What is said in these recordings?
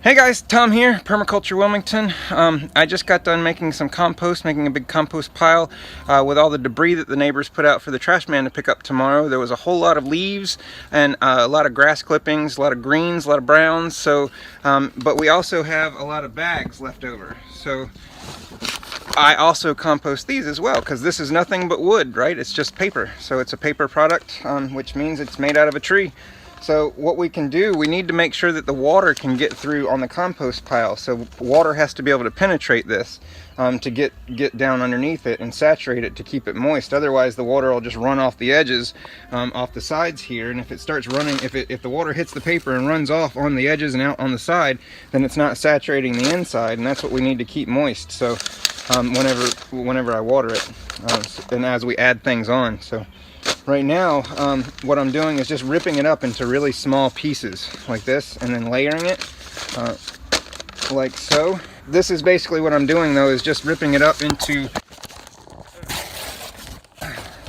Hey guys, Tom here, Permaculture Wilmington. I just got done making some compost, making a big compost pile with all the debris that the neighbors put out for the trash man to pick up tomorrow. There was a whole lot of leaves and a lot of grass clippings, a lot of greens, a lot of browns. So, but we also have a lot of bags left over. So I also compost these as well, because this is nothing but wood, right? It's just paper. So it's a paper product, which means it's made out of a tree. So what we can do, we need to make sure that the water can get through on the compost pile. So water has to be able to penetrate this to get down underneath it and saturate it to keep it moist. Otherwise the water will just run off the edges, off the sides here. And if it starts running, if the water hits the paper and runs off on the edges and out on the side, then it's not saturating the inside, and that's what we need to keep moist. So whenever I water it, and as we add things on. So right now, what I'm doing is just ripping it up into really small pieces like this, and then layering it like so. This is basically what I'm doing, though, is just ripping it up into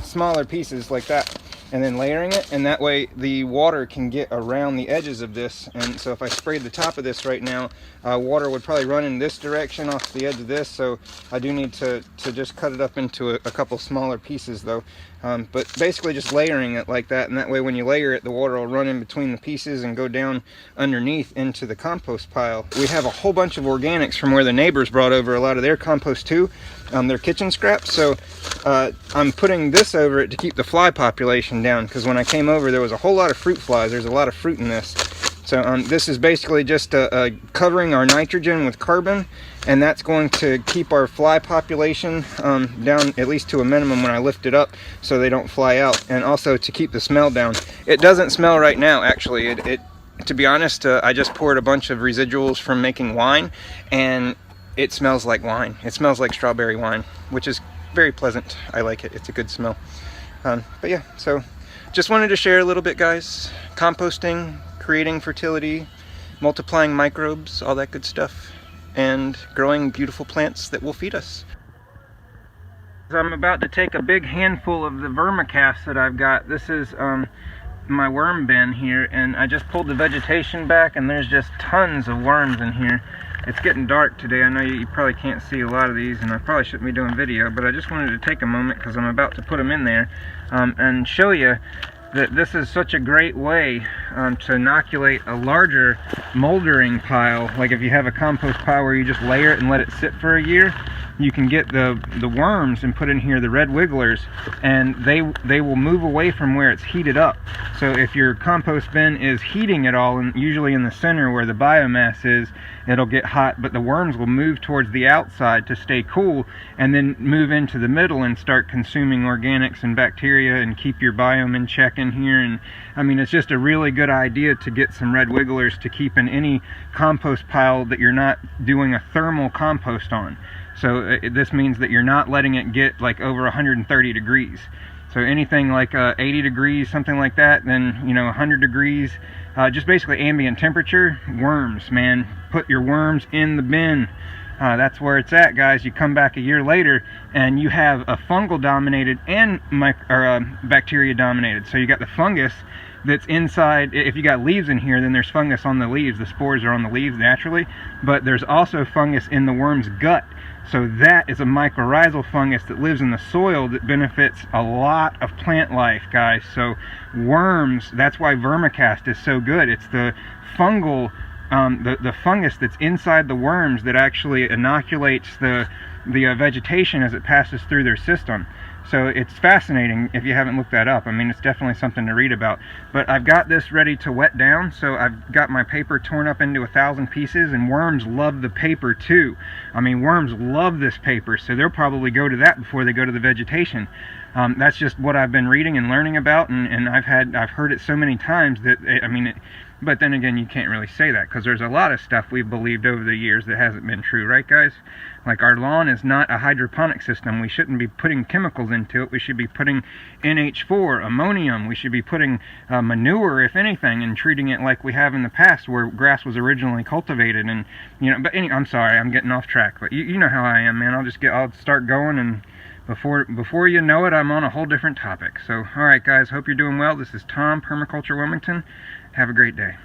smaller pieces like that, and then layering it, and that way the water can get around the edges of this. And so if I sprayed the top of this right now, water would probably run in this direction off the edge of this. So I do need to just cut it up into a couple smaller pieces, though. But basically just layering it like that, and that way when you layer it, the water will run in between the pieces and go down underneath into the compost pile. We have a whole bunch of organics from where the neighbors brought over a lot of their compost too, their kitchen scraps. So I'm putting this over it to keep the fly population down, because when I came over there was a whole lot of fruit flies. There's a lot of fruit in this. So this is basically just covering our nitrogen with carbon, and that's going to keep our fly population down at least to a minimum when I lift it up, so they don't fly out, and also to keep the smell down. It doesn't smell right now, actually. To be honest, I just poured a bunch of residuals from making wine, and it smells like wine. It smells like strawberry wine, which is very pleasant. I like it. It's a good smell. But yeah, so just wanted to share a little bit, guys. Composting, creating fertility, multiplying microbes, all that good stuff, and growing beautiful plants that will feed us. I'm about to take a big handful of the vermicast that I've got. This is my worm bin here, and I just pulled the vegetation back, and there's just tons of worms in here. It's getting dark today. I know you probably can't see a lot of these, and I probably shouldn't be doing video, but I just wanted to take a moment because I'm about to put them in there and show you that this is such a great way to inoculate a larger mouldering pile. Like if you have a compost pile where you just layer it and let it sit for a year, you can get the worms and put in here the red wigglers, and they will move away from where it's heated up. So if your compost bin is heating it all, and usually in the center where the biomass is, it'll get hot, but the worms will move towards the outside to stay cool, and then move into the middle and start consuming organics and bacteria and keep your biome in check in here. And I mean, it's just a really good idea to get some red wigglers to keep in any compost pile that you're not doing a thermal compost on. So this means that you're not letting it get like over 130 degrees. So anything like 80 degrees, something like that, then 100 degrees, just basically ambient temperature. Worms, man, put your worms in the bin. That's where it's at, guys. You come back a year later and you have a fungal dominated and bacteria dominated. So you got the fungus that's inside. If you got leaves in here, then there's fungus on the leaves. The spores are on the leaves naturally, but there's also fungus in the worm's gut. So that is a mycorrhizal fungus that lives in the soil that benefits a lot of plant life, guys. So worms, that's why vermicast is so good. It's the fungal, the fungus that's inside the worms that actually inoculates the vegetation as it passes through their system. So it's fascinating if you haven't looked that up. I mean, it's definitely something to read about. But I've got this ready to wet down, so I've got my paper torn up into 1,000 pieces, and worms love the paper too. I mean, worms love this paper, so they'll probably go to that before they go to the vegetation. That's just what I've been reading and learning about, and I've heard it so many times that, I mean, but then again, you can't really say that, because there's a lot of stuff we've believed over the years that hasn't been true, right, guys? Like, our lawn is not a hydroponic system. We shouldn't be putting chemicals into it. We should be putting NH4, ammonium. We should be putting manure, if anything, and treating it like we have in the past where grass was originally cultivated. And, but anyway, I'm sorry, I'm getting off track. But you know how I am, man. I'll start going, and before you know it, I'm on a whole different topic. So, all right, guys, hope you're doing well. This is Tom, Permaculture Wilmington. Have a great day.